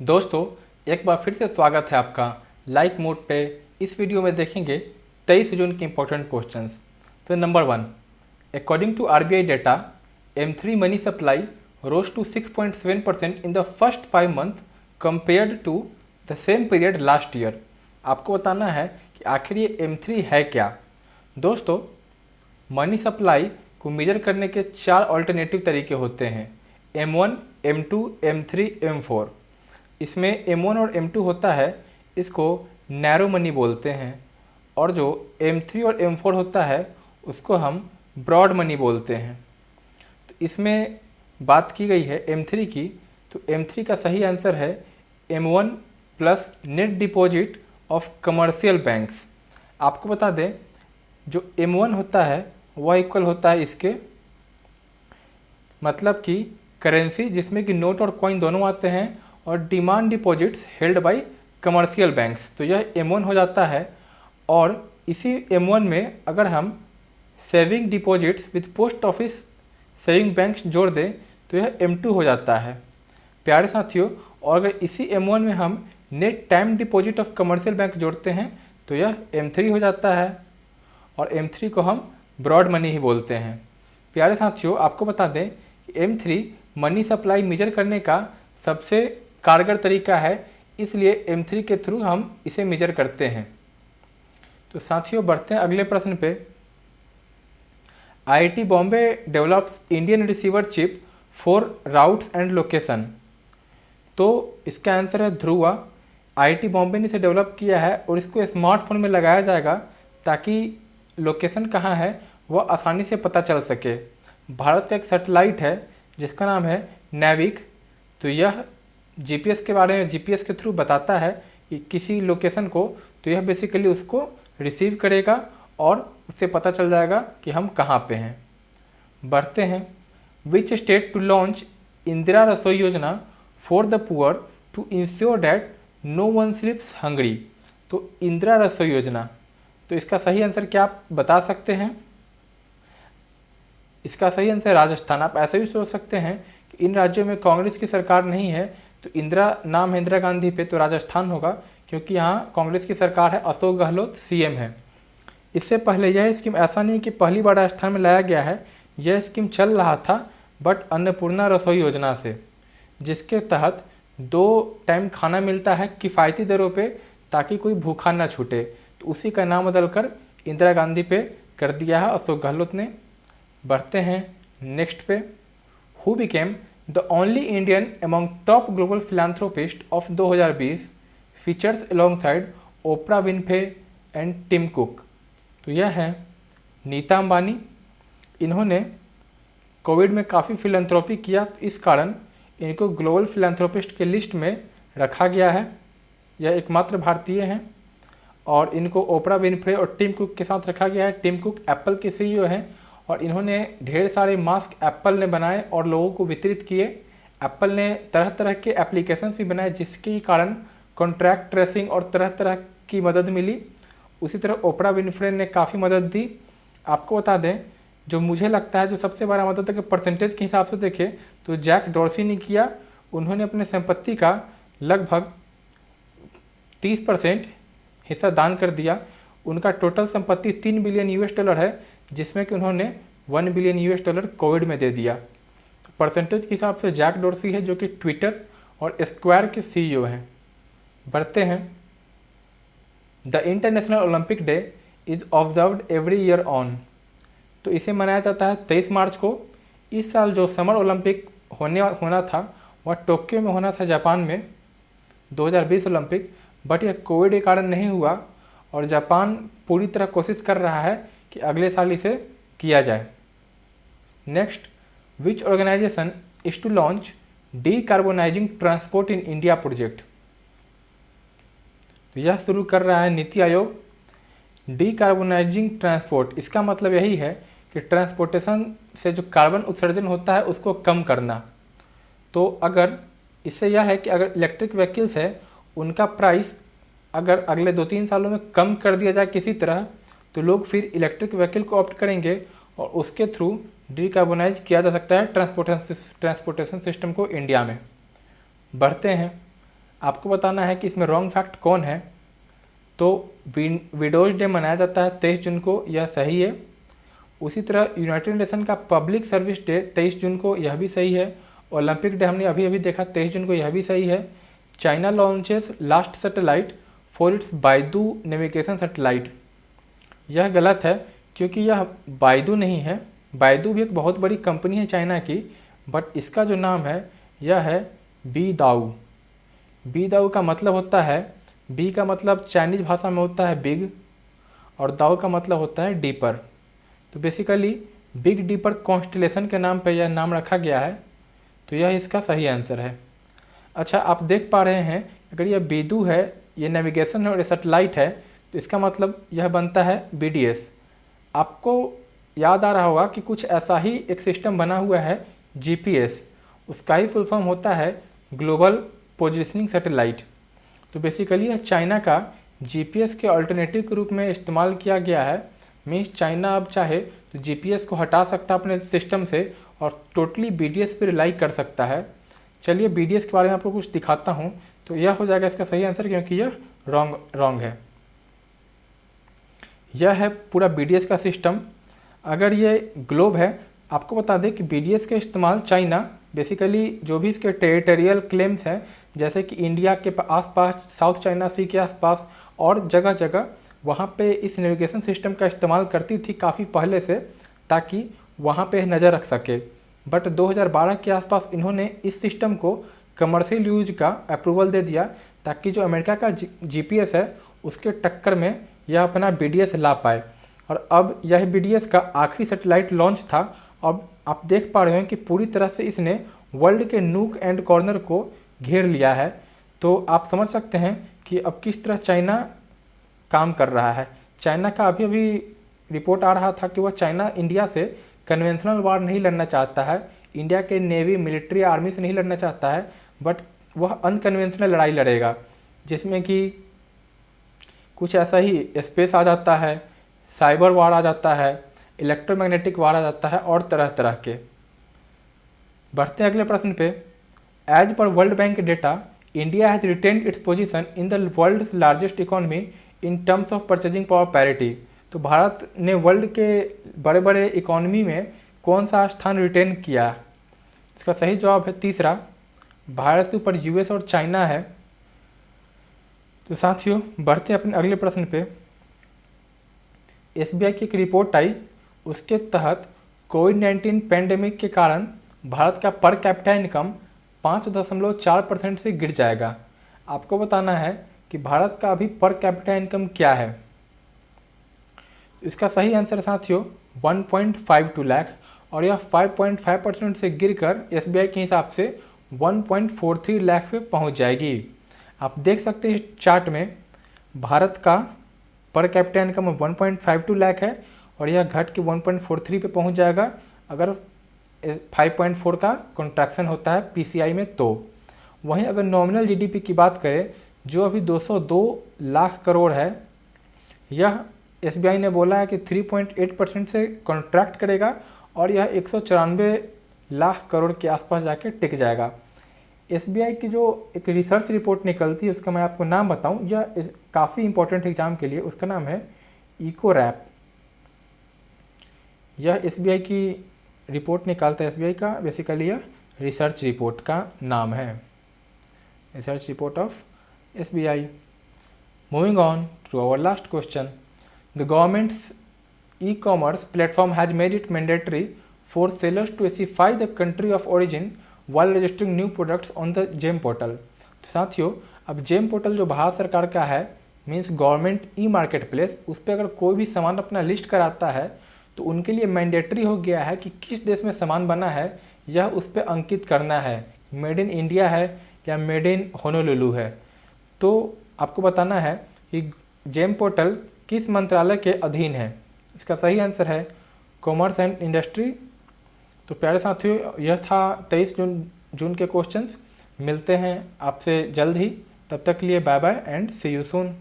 दोस्तों, एक बार फिर से स्वागत है आपका लाइक मोड पे। इस वीडियो में देखेंगे 23 जून के इंपॉर्टेंट क्वेश्चंस। तो number 1, according to RBI data, M3 money supply rose to 6.7% in the first 5 month compared to the same period last year. आपको बताना है कि आखिर ये M3 है क्या। दोस्तों, मनी सप्लाई को मेजर करने के 4 ऑल्टरनेटिव तरीके होते हैं, M1, M2, M3, M4। इसमें M1 और M2 होता है, इसको नैरो मनी बोलते हैं, और जो M3 और M4 होता है उसको हम ब्रॉड मनी बोलते हैं। तो इसमें बात की गई है M3 की, तो M3 का सही आंसर है M1 plus net deposit of commercial banks. आपको बता दें, जो M1 होता है वह इक्वल होता है इसके, मतलब कि करेंसी जिसमें कि नोट और कॉइन दोनों आते हैं, और demand deposits held by commercial banks. तो यह M1 हो जाता है। और इसी M1 में अगर हम saving deposits with post office saving banks जोड़ दें तो यह M2 हो जाता है। प्यारे साथियों, और अगर इसी M1 में हम net time deposit of commercial bank जोड़ते हैं तो यह M3 हो जाता है, और M3 को हम ब्रॉड मनी ही बोलते हैं। प्यारे साथियों, आपको बता दें कि M3 मनी सप्लाई मेजर करने का सबसे कारगर तरीका है, इसलिए M3 के थ्रू हम इसे मेजर करते हैं। तो साथियों, बढ़ते हैं अगले प्रश्न पे। IIT Bombay develops Indian receiver chip for routes and location. तो इसका आंसर है ध्रुवा। IIT बॉम्बे ने इसे डेवलप किया है और इसको स्मार्टफोन में लगाया जाएगा ताकि लोकेशन कहाँ है वह आसानी से पता चल सके। भारत का एक सैटेलाइट है जिसका नाम है नेविक। तो यह GPS के बारे में GPS के थ्रू बताता है कि किसी लोकेशन को, तो यह बेसिकली उसको रिसीव करेगा और उससे पता चल जाएगा कि हम कहाँ पे हैं। बढ़ते हैं। Which state to launch Indira Rasoi Yojana for the poor to ensure that no one sleeps hungry. तो इंदिरा रसोई योजना, तो इसका सही आंसर क्या आप बता सकते हैं? इसका सही आंसर राजस्थान। आप ऐसे भी सोच सकते हैं कि इन राज्यों में कांग्रेस की सरकार नहीं है, तो इंदिरा नाम है इंदिरा गांधी पे, तो राजस्थान होगा क्योंकि यहाँ कांग्रेस की सरकार है, अशोक गहलोत CM है। इससे पहले यह स्कीम ऐसा नहीं कि पहली बार राजस्थान में लाया गया है, यह स्कीम चल रहा था बट अन्नपूर्णा रसोई योजना से, जिसके तहत 2 टाइम खाना मिलता है किफ़ायती दरों पे ताकि कोई भूखा ना छूटे। तो उसी का नाम बदलकर इंदिरा गांधी पे कर दिया है अशोक गहलोत ने। बढ़ते हैं नेक्स्ट पे। Who became the only Indian among top global philanthropist of 2020 features alongside Oprah Winfrey and Tim Cook. तो यह है नीता अंबानी। इन्होंने कोविड में काफ़ी फिलैंथ्रोपी किया, तो इस कारण इनको ग्लोबल फिलैंथ्रोपिस्ट के लिस्ट में रखा गया है। यह एकमात्र भारतीय हैं और इनको ओपरा विनफ्रे और टिम कुक के साथ रखा गया है। टिम कुक एप्पल के CEO हैं और इन्होंने ढेर सारे मास्क एप्पल ने बनाए और लोगों को वितरित किए। एप्पल ने तरह तरह के एप्लीकेशन भी बनाए जिसके कारण कॉन्ट्रैक्ट ट्रेसिंग और तरह तरह की मदद मिली। उसी तरह ओपरा विनफ्रे ने काफ़ी मदद दी। आपको बता दें, जो मुझे लगता है जो सबसे बड़ा मदद है कि परसेंटेज के हिसाब से देखें तो जैक डॉर्सी ने किया। उन्होंने अपने संपत्ति का लगभग 30% हिस्सा दान कर दिया। उनका टोटल संपत्ति $3 बिलियन है, जिसमें कि उन्होंने $1 बिलियन कोविड में दे दिया। परसेंटेज के हिसाब से जैक डॉर्सी है जो कि ट्विटर और स्क्वायर के CEO हैं। बढ़ते हैं। The international Olympic day is observed every year on. तो इसे मनाया जाता है 23 मार्च को। इस साल जो समर ओलंपिक होना था वह टोक्यो में होना था, जापान में, 2020 ओलंपिक, बट यह कोविड के कारण नहीं हुआ और जापान पूरी तरह कोशिश कर रहा है कि अगले साल इसे किया जाए। Next, which organisation is to launch decarbonising transport in India project. तो यह शुरू कर रहा है नीति आयोग। डीकार्बोनाइजिंग ट्रांसपोर्ट, इसका मतलब यही है कि ट्रांसपोर्टेशन से जो कार्बन उत्सर्जन होता है उसको कम करना। तो अगर इससे यह है कि अगर इलेक्ट्रिक व्हीकल्स है उनका प्राइस अगर अगले 2-3 सालों में कम कर दिया जाए किसी तरह, तो लोग फिर इलेक्ट्रिक व्हीकल को ऑप्ट करेंगे और उसके थ्रू डीकार्बोनाइज किया जा सकता है ट्रांसपोर्टेशन सिस्टम को इंडिया में। बढ़ते हैं। आपको बताना है कि इसमें रॉन्ग फैक्ट कौन है। तो विडोज डे मनाया जाता है 23 जून को, यह सही है। उसी तरह यूनाइटेड नेशन का पब्लिक सर्विस डे 23 जून को, यह भी सही है। ओलंपिक डे हमने अभी अभी देखा 23 जून को, यह भी सही है। China launches last satellite for its BeiDou navigation satellite, यह गलत है क्योंकि यह बाइडू नहीं है। बाइडू भी एक बहुत बड़ी कंपनी है चाइना की, बट इसका जो नाम है यह है बीदाऊ। बीदाऊ का मतलब होता है, बी का मतलब चाइनीज भाषा में होता है बिग, और दाऊ का मतलब होता है डीपर। तो बेसिकली बिग डीपर कॉन्स्टलेशन के नाम पर यह नाम रखा गया है, तो यह इसका सही आंसर है। अच्छा, आप देख पा रहे हैं अगर यह बीदू है, ये नेविगेशन है और ये सैटेलाइट है, तो इसका मतलब यह बनता है BDS। आपको याद आ रहा होगा कि कुछ ऐसा ही एक सिस्टम बना हुआ है GPS, उसका ही फुल फॉर्म होता है ग्लोबल पोजिशनिंग सैटेलाइट। तो बेसिकली यह चाइना का GPS के अल्टरनेटिव के रूप में इस्तेमाल किया गया है। मीन्स चाइना अब चाहे तो GPS को हटा सकता है अपने सिस्टम से और टोटली BDS पर रिलाई कर सकता है। चलिए BDS के बारे में आपको कुछ दिखाता हूँ, तो यह हो जाएगा इसका सही आंसर, क्योंकि यह रॉन्ग है। यह है पूरा BDS का सिस्टम। अगर ये ग्लोब है, आपको बता दें कि BDS का इस्तेमाल चाइना बेसिकली जो भी इसके टेरिटोरियल क्लेम्स हैं, जैसे कि इंडिया के आसपास, साउथ चाइना सी के आसपास और जगह जगह, वहाँ पे इस नेविगेशन सिस्टम का इस्तेमाल करती थी काफ़ी पहले से, ताकि वहाँ पे नज़र रख सके। बट 2012 के आसपास इन्होंने इस सिस्टम को कमर्शियल यूज का अप्रूवल दे दिया, ताकि जो अमेरिका का GPS है उसके टक्कर में यह अपना BDS ला पाए। और अब यह BDS का आखिरी सैटेलाइट लॉन्च था। अब आप देख पा रहे हैं कि पूरी तरह से इसने वर्ल्ड के नूक एंड कॉर्नर को घेर लिया है। तो आप समझ सकते हैं कि अब किस तरह चाइना काम कर रहा है। चाइना का अभी अभी रिपोर्ट आ रहा था कि वह चाइना इंडिया से कन्वेंशनल वार नहीं लड़ना चाहता है, इंडिया के नेवी मिलिट्री आर्मी से नहीं लड़ना चाहता है, बट वह अनकन्वेंशनल लड़ाई लड़ेगा, जिसमें कि कुछ ऐसा ही स्पेस आ जाता है, साइबर वार आ जाता है, इलेक्ट्रोमैग्नेटिक वार आ जाता है और तरह तरह के। बढ़ते हैं अगले प्रश्न पे। एज पर world bank data, India has retained its position in the world largest economy in terms of purchasing power parity. तो भारत ने वर्ल्ड के बड़े बड़े इकोनॉमी में कौन सा स्थान रिटेन किया? इसका सही जवाब है तीसरा, भारत से ऊपर US और चाइना है। तो साथियों, बढ़ते अपने अगले प्रश्न पे। SBI की एक रिपोर्ट आई, उसके तहत कोविड-19 पैंडेमिक के कारण भारत का पर कैपिटा इनकम 5.4% से गिर जाएगा। आपको बताना है कि भारत का अभी पर कैपिटा इनकम क्या है। इसका सही आंसर साथियों 1.52 लाख, और यह 5.5% से गिरकर SBI के हिसाब से 1.43 लाख पे पहुंच जाएगी। आप देख सकते हैं इस चार्ट में भारत का पर कैपिटा इनकम 1.52 लाख है और यह घट के 1.43 पे पहुंच जाएगा अगर 5.4 का कॉन्ट्रैक्शन होता है PCI में। तो वहीं अगर नॉमिनल GDP की बात करें, जो अभी 202 लाख करोड़ है, यह SBI ने बोला है कि 3.8% से कॉन्ट्रैक्ट करेगा और यह 194 लाख करोड़ के आसपास जाके टिक जाएगा। SBI की जो एक रिसर्च रिपोर्ट निकलती है, उसका मैं आपको नाम बताऊं, यह काफ़ी इंपॉर्टेंट एग्जाम के लिए, उसका नाम है इकोरैप। यह SBI की रिपोर्ट निकालता है, SBI का बेसिकली यह रिसर्च रिपोर्ट का नाम है, research report of SBI। Moving on to our last question. The government's e-commerce platform has made it mandatory for sellers to specify the country of origin while registering new products on the GEM portal। तो साथियों, अब GEM portal जो भारत सरकार का है, means government e-market place, उस पर अगर कोई भी सामान अपना लिस्ट कराता है तो उनके लिए मैंडेटरी हो गया है कि किस देश में सामान बना है यह उस पर अंकित करना है, मेड इन इंडिया है या मेड इन होनोलुलु है। तो आपको बताना है कि GEM पोर्टल किस मंत्रालय के अधीन है। इसका सही आंसर है कॉमर्स एंड इंडस्ट्री। तो प्यारे साथियों, यह था 23 जून के क्वेश्चंस। मिलते हैं आपसे जल्द ही, तब तक के लिए bye bye and see you soon.